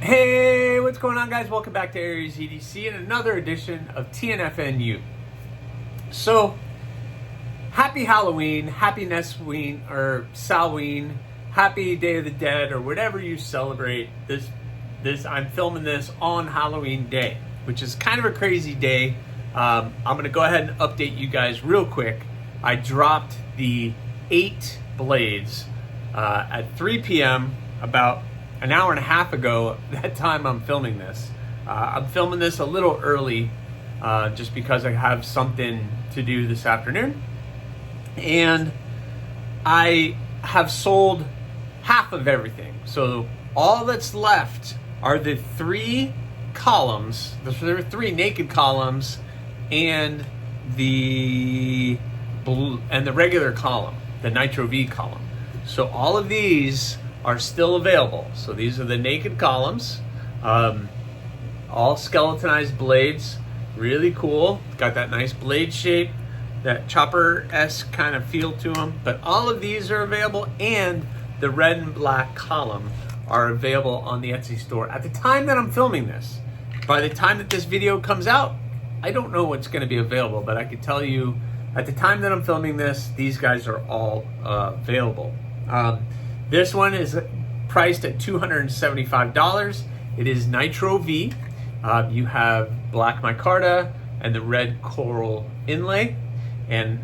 Hey, what's going on, guys? Welcome back to AriesEDC and another edition of TNFNU. So, happy Halloween, happy Nesween, or Samhain, happy Day of the Dead, or whatever you celebrate. I'm filming this on Halloween Day, which is kind of a crazy day. I'm going to go ahead and update you guys real quick. I dropped the 8 blades at 3 p.m. about an hour and a half ago. That time I'm filming this. I'm filming this a little early just because I have something to do this afternoon. And I have sold half of everything. So all that's left are the 3 columns, the 3 naked columns, and the regular column, the Nitro V column. So all of these are still available. So these are the naked columns, all skeletonized blades, really cool. Got that nice blade shape, that chopper-esque kind of feel to them. But all of these are available, and the red and black column are available on the Etsy store at the time that I'm filming this. By the time that this video comes out, I don't know what's going to be available, but I can tell you at the time that I'm filming this, these guys are all available. This one is priced at $275. It is Nitro V. You have black micarta and the red coral inlay, and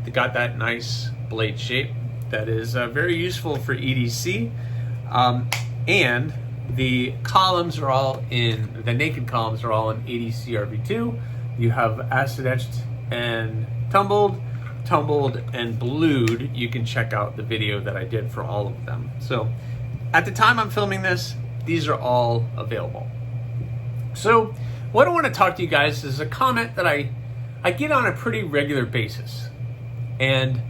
they got that nice blade shape that is very useful for EDC. And the columns are all in, the naked columns are all in ADC RV2. You have acid etched and tumbled and blued. You can check out the video that I did for all of them. So at the time I'm filming this, these are all available. So what I want to talk to you guys is a comment that I get on a pretty regular basis. And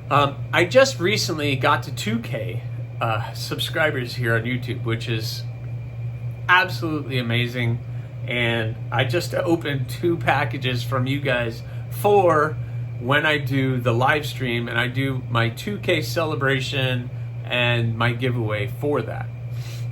I just recently got to 2K subscribers here on YouTube, which is absolutely amazing. And I just opened 2 packages from you guys for when I do the live stream, and I do my 2K celebration and my giveaway for that.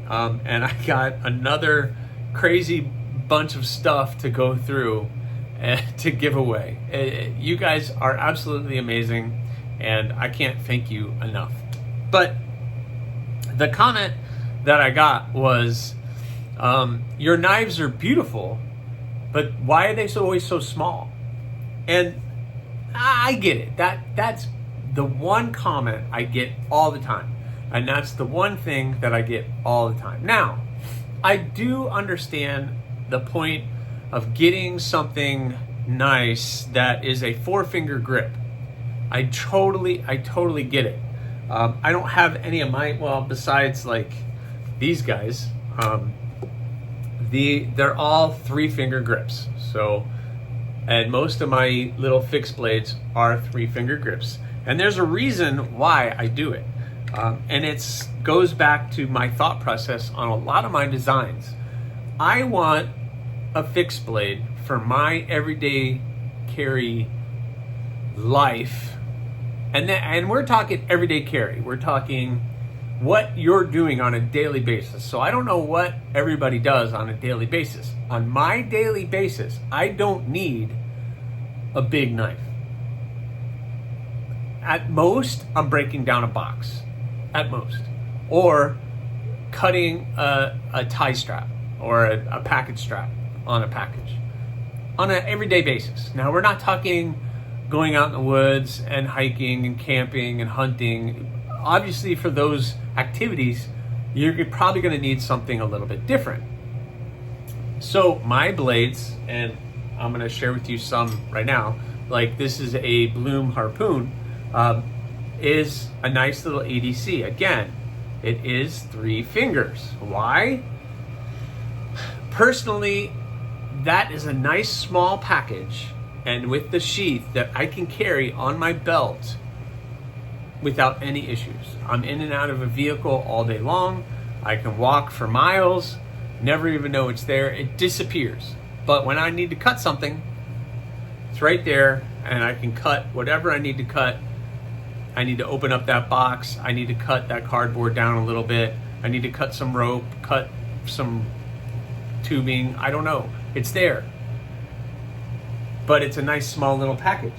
And I got another crazy bunch of stuff to go through and to give away. You guys are absolutely amazing, and I can't thank you enough. But the comment that I got was, your knives are beautiful, but why are they always so small? And I get it. That's the one comment I get all the time. And that's the one thing that I get all the time. Now, I do understand the point of getting something nice that is a 4-finger grip. I totally get it. I don't have any of my, well, besides like these guys, they're all 3-finger grips. So, and most of my little fixed blades are 3-finger grips. And there's a reason why I do it. And it goes back to my thought process on a lot of my designs. I want a fixed blade for my everyday carry life. And we're talking everyday carry. We're talking what you're doing on a daily basis. So I don't know what everybody does on a daily basis. On my daily basis, I don't need a big knife. At most, I'm breaking down a box. At most. Or cutting a tie strap or a package strap on a package. On an everyday basis. Now, we're not talking going out in the woods and hiking and camping and hunting. Obviously, for those activities, you're probably going to need something a little bit different. So my blades, and I'm going to share with you some right now, like this is a Bloom Harpoon, is a nice little ADC. Again, it is 3 fingers. Why? Personally, that is a nice small package, and with the sheath that I can carry on my belt without any issues. I'm in and out of a vehicle all day long. I can walk for miles, never even know it's there. It disappears. But when I need to cut something, it's right there, and I can cut whatever I need to cut. I need to open up that box. I need to cut that cardboard down a little bit. I need to cut some rope, cut some tubing. I don't know. It's there. But it's a nice small little package.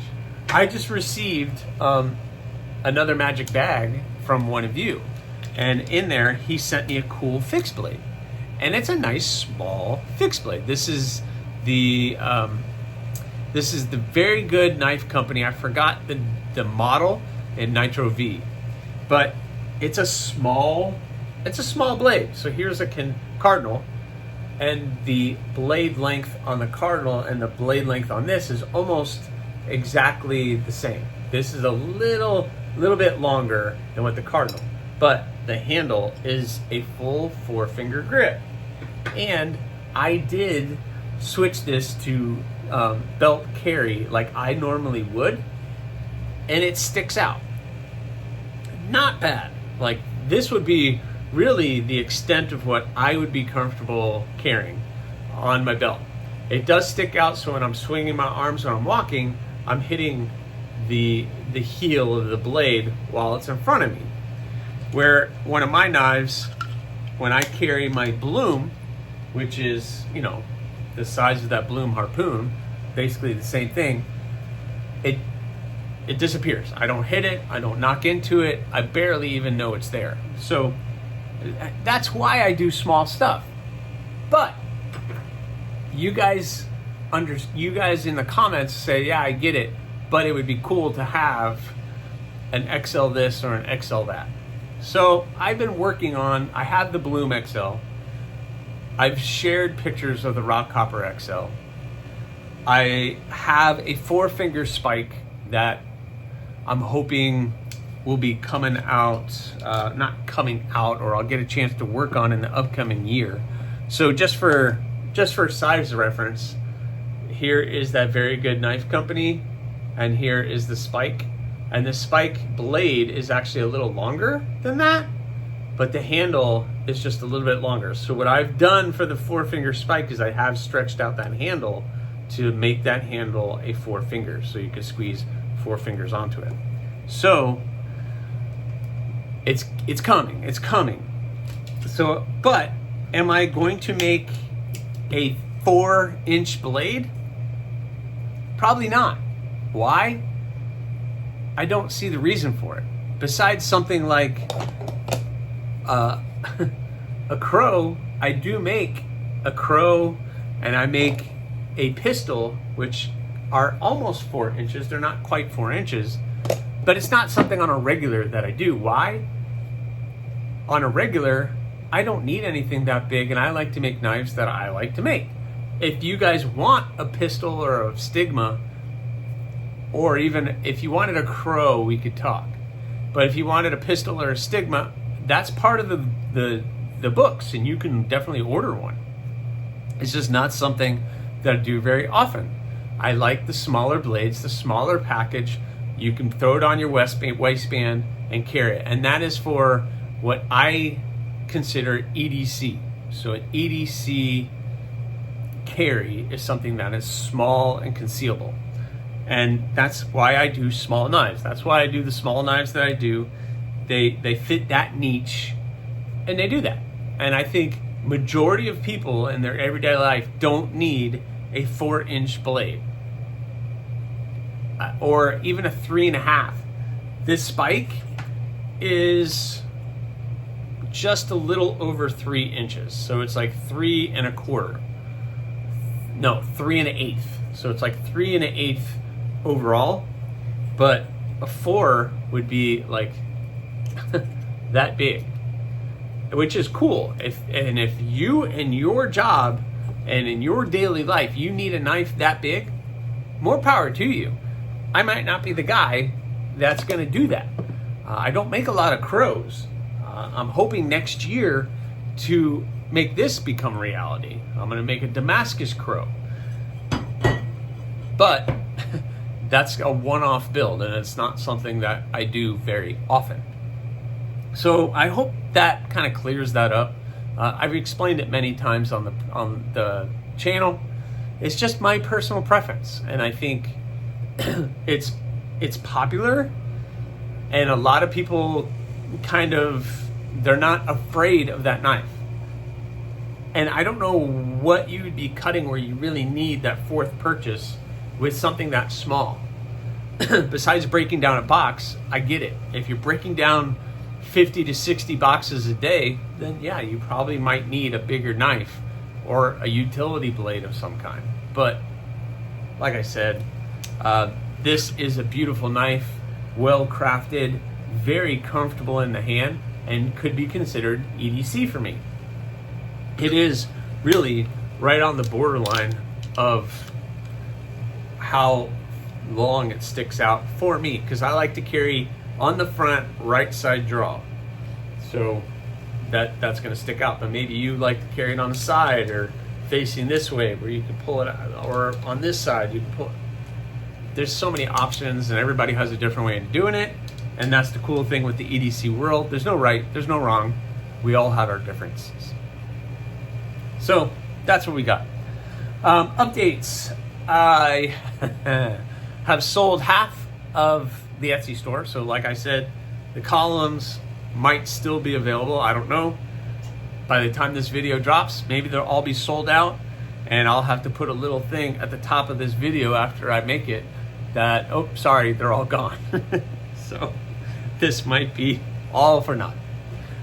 I just received another magic bag from one of you. And in there, he sent me a cool fixed blade. And it's a nice small fixed blade. This is the Very Good Knife Company. I forgot the model in Nitro V. But it's a small blade. So here's a Cardinal. And the blade length on the Cardinal and the blade length on this is almost exactly the same. This is a little bit longer than what the Cardinal, but the handle is a full 4-finger grip. And I did switch this to belt carry like I normally would, and it sticks out. Not bad. Like, this would be really the extent of what I would be comfortable carrying on my belt. It does stick out, so when I'm swinging my arms when I'm walking, I'm hitting the heel of the blade while it's in front of me. Where one of my knives, when I carry my Bloom, which is, you know, the size of that Bloom harpoon, basically the same thing, it disappears. I don't hit it, I don't knock into it, I barely even know it's there. So that's why I do small stuff. But you guys in the comments say, yeah, I get it, but it would be cool to have an XL this or an XL that. So I've been working on, I have the Bloom XL. I've shared pictures of the Rock Copper XL. I have a 4-finger spike that I'm hoping will be coming out, not coming out, or I'll get a chance to work on in the upcoming year. So just for size reference, here is that Very Good Knife Company, and here is the spike. And the spike blade is actually a little longer than that, but the handle is just a little bit longer. So what I've done for the 4-finger spike is I have stretched out that handle to make that handle a 4-finger, so you can squeeze 4 fingers onto it. So it's coming. So, but am I going to make a 4-inch blade? Probably not. Why? I don't see the reason for it. Besides something like a crow, I do make a crow, and I make a pistol, which are almost 4 inches. They're not quite 4 inches, but it's not something on a regular that I do. Why? On a regular, I don't need anything that big, and I like to make knives that I like to make. If you guys want a pistol or a stigma, or even if you wanted a crow, we could talk. But if you wanted a pistol or a stigma, that's part of the books, and you can definitely order one. It's just not something that I do very often. I like the smaller blades, the smaller package. You can throw it on your waistband and carry it. And that is for what I consider EDC. So an EDC carry is something that is small and concealable. And that's why I do small knives. That's why I do the small knives that I do. They fit that niche, and they do that. And I think majority of people in their everyday life don't need a 4-inch blade. Or even a 3.5. This spike is just a little over 3 inches. So it's like 3 1/4. No, 3 1/8. So it's like 3 1/8 overall. But a 4 would be like that big, which is cool. If you in your job and in your daily life you need a knife that big, more power to you. I might not be the guy that's going to do that. I don't make a lot of crows. I'm hoping next year to make this become reality. I'm going to make a Damascus crow. But that's a one-off build, and it's not something that I do very often. So I hope that kind of clears that up. I've explained it many times on the channel. It's just my personal preference, and I think it's popular, and a lot of people they're not afraid of that knife. And I don't know what you would be cutting where you really need that fourth purchase with something that small. Besides breaking down a box, I get it. If you're breaking down 50 to 60 boxes a day, then yeah, you probably might need a bigger knife or a utility blade of some kind. But like I said, this is a beautiful knife, well crafted, very comfortable in the hand, and could be considered EDC for me. It is really right on the borderline of how long it sticks out for me, because I like to carry on the front right side draw, so that's going to stick out. But maybe you like to carry it on the side or facing this way where you can pull it out, or on this side you can pull it. There's so many options, and everybody has a different way of doing it, and that's the cool thing with the EDC world. There's no right, there's no wrong. We all have our differences. So that's what we got. Updates. I have sold half of the Etsy store. So like I said, the columns might still be available. I don't know. By the time this video drops, maybe they'll all be sold out, and I'll have to put a little thing at the top of this video after I make it that, oh, sorry, they're all gone. So this might be all for naught.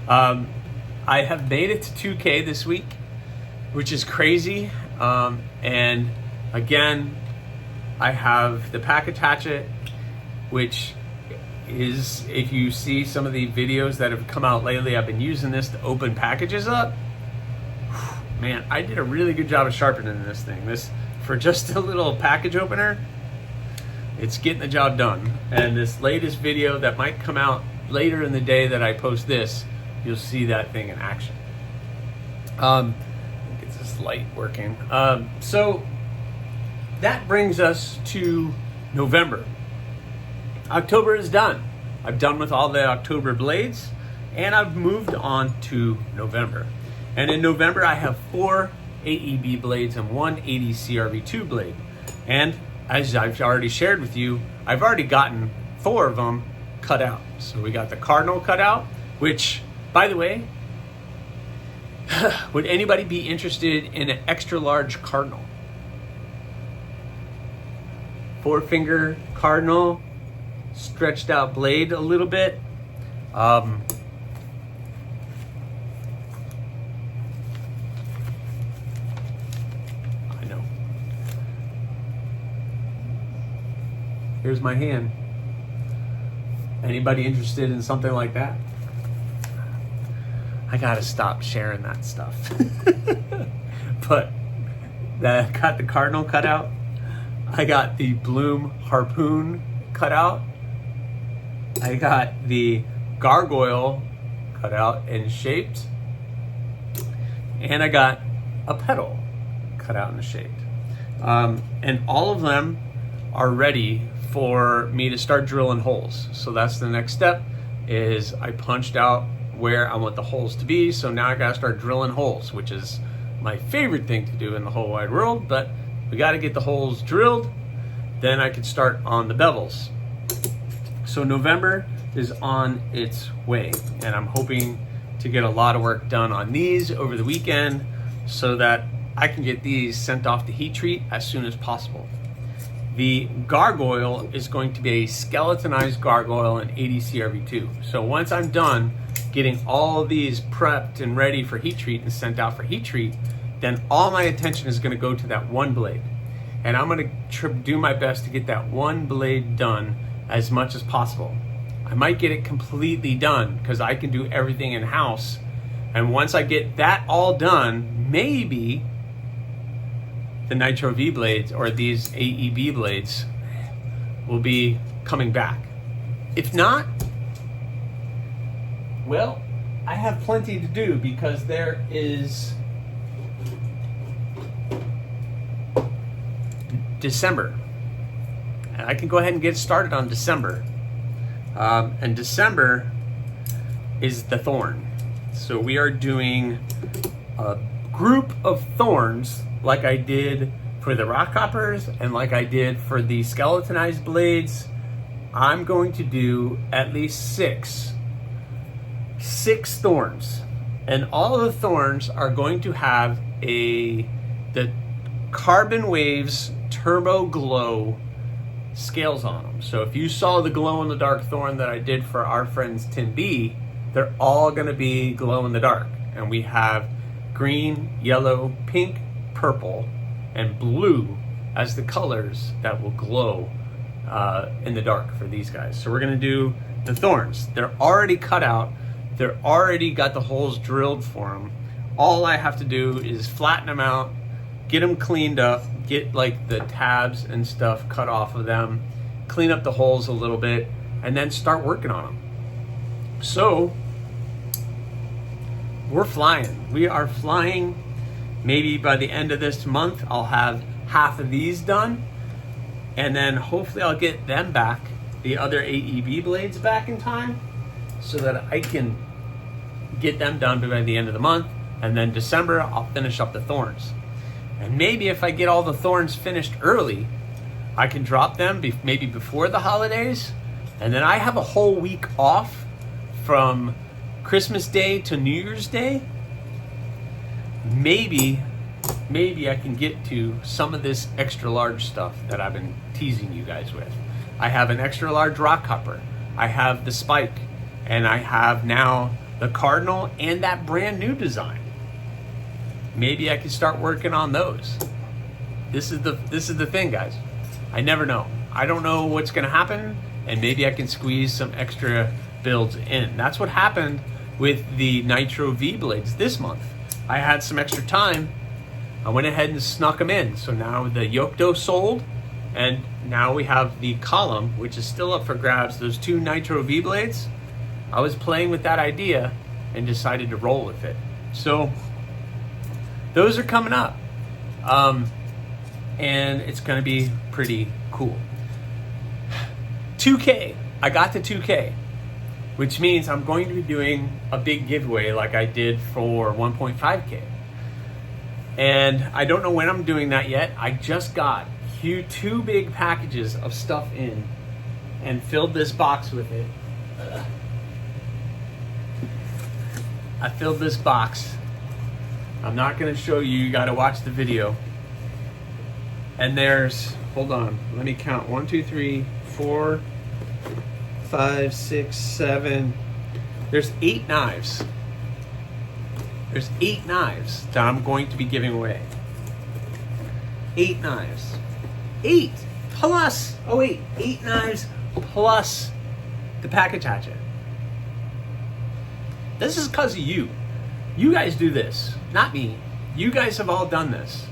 I have made it to 2K this week, which is crazy. And again, I have the package hatchet, which is, if you see some of the videos that have come out lately, I've been using this to open packages up. Man, I did a really good job of sharpening this thing. This, for just a little package opener, it's getting the job done. And this latest video that might come out later in the day that I post this, you'll see that thing in action. Get this light working. So that brings us to November. October is done. I've done with all the October blades, and I've moved on to November. And in November, I have 4 AEB blades and 1 ADC RV2 blade. And as I've already shared with you, I've already gotten 4 of them cut out. So we got the Cardinal cut out, which, by the way, would anybody be interested in an extra large Cardinal? 4-finger Cardinal, stretched out blade a little bit. I know. Here's my hand. Anybody interested in something like that? I gotta stop sharing that stuff. But I got the Cardinal cut out. I got the Bloom Harpoon cut out. I got the Gargoyle cut out and shaped. And I got a pedal cut out and shaped. And all of them are ready for me to start drilling holes. So that's the next step, is I punched out where I want the holes to be. So now I gotta start drilling holes, which is my favorite thing to do in the whole wide world, but we gotta get the holes drilled, then I can start on the bevels. So November is on its way, and I'm hoping to get a lot of work done on these over the weekend so that I can get these sent off to heat treat as soon as possible. The Gargoyle is going to be a skeletonized Gargoyle in ADC RV2. So once I'm done getting all of these prepped and ready for heat treat and sent out for heat treat, then all my attention is going to go to that one blade. And I'm going to do my best to get that one blade done as much as possible. I might get it completely done because I can do everything in-house. And once I get that all done, maybe the Nitro V blades or these AEB blades will be coming back. If not, well, I have plenty to do because there is December. And I can go ahead and get started on December. And December is the thorn. So we are doing a group of thorns like I did for the rock hoppers and like I did for the skeletonized blades. I'm going to do at least six thorns. And all of the thorns are going to have the Carbon Waves Turbo Glow scales on them. So if you saw the glow in the dark thorn that I did for our friends Tin B, they're all going to be glow in the dark. And we have green, yellow, pink, purple, and blue as the colors that will glow in the dark for these guys. So we're going to do the thorns. They're already cut out. They're already got the holes drilled for them. All I have to do is flatten them out, get them cleaned up, get like the tabs and stuff cut off of them, clean up the holes a little bit, and then start working on them. So we're flying. We are flying. Maybe by the end of this month, I'll have half of these done, and then hopefully I'll get them back, the other AEB blades back in time, so that I can get them done by the end of the month. And then December, I'll finish up the thorns. And maybe if I get all the thorns finished early, I can drop them maybe before the holidays. And then I have a whole week off from Christmas Day to New Year's Day. Maybe I can get to some of this extra large stuff that I've been teasing you guys with. I have an extra large rock hopper. I have the spike. And I have now the cardinal and that brand new design. Maybe I can start working on those. This is the thing, guys. I never know. I don't know what's gonna happen, and maybe I can squeeze some extra builds in. That's what happened with the Nitro V blades this month. I had some extra time. I went ahead and snuck them in. So now the Yokdo sold, and now we have the column, which is still up for grabs. Those two Nitro V blades. I was playing with that idea and decided to roll with it. So those are coming up. And it's going to be pretty cool. 2K. I got to 2K, which means I'm going to be doing a big giveaway like I did for 1.5K. And I don't know when I'm doing that yet. I just got two big packages of stuff in and filled this box with it. I filled this box. I'm not going to show you. You got to watch the video. And there's, hold on, let me count. 1, 2, 3, 4, 5, 6, 7. There's 8 knives. There's 8 knives that I'm going to be giving away. 8 knives. 8 plus, oh wait, 8 knives plus the package hatchet. This is because of you. You guys do this, not me. You guys have all done this.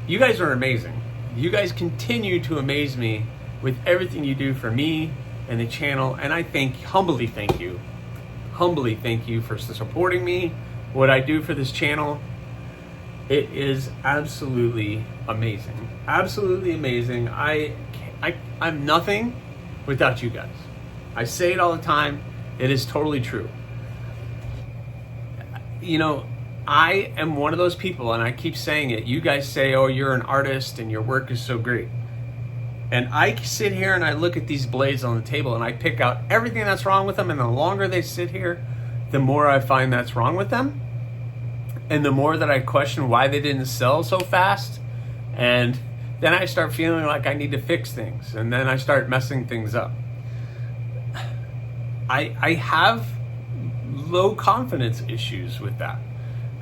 You guys are amazing. You guys continue to amaze me with everything you do for me and the channel, and I humbly thank you for supporting me, what I do for this channel. It is absolutely amazing. Absolutely amazing. I'm nothing without you guys. I say it all the time. It is totally true. You know, I am one of those people, and I keep saying it. You guys say, oh, you're an artist and your work is so great. And I sit here and I look at these blades on the table and I pick out everything that's wrong with them. And the longer they sit here, the more I find that's wrong with them. And the more that I question why they didn't sell so fast. And then I start feeling like I need to fix things. And then I start messing things up. I have low confidence issues with that.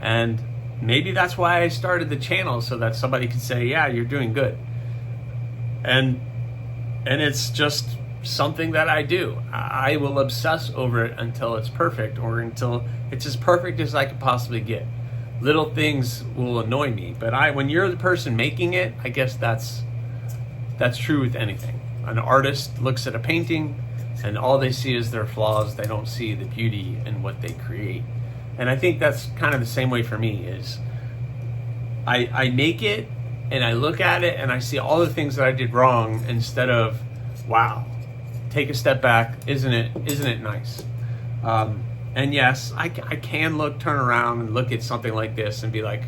And maybe that's why I started the channel, so that somebody could say, yeah, you're doing good. And it's just something that I do. I will obsess over it until it's perfect, or until it's as perfect as I could possibly get. Little things will annoy me, but when you're the person making it, I guess that's true with anything. An artist looks at a painting and all they see is their flaws. They don't see the beauty in what they create. And I think that's kind of the same way for me. Is I make it and I look at it and I see all the things that I did wrong, instead of, wow, take a step back, isn't it nice? And yes, I can turn around and look at something like this and be like,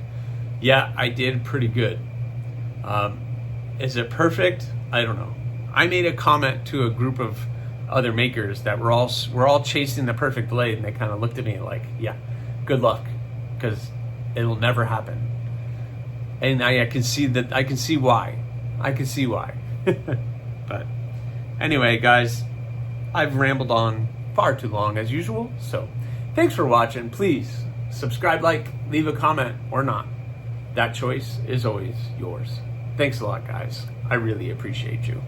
yeah, I did pretty good. Is it perfect? I don't know. I made a comment to a group of other makers that we're all chasing the perfect blade, and they kind of looked at me like, yeah, good luck, because it'll never happen. And I can see that. I can see why. But anyway, guys, I've rambled on far too long as usual. So thanks for watching. Please subscribe, like, leave a comment, or not. That choice is always yours. Thanks a lot, guys. I really appreciate you.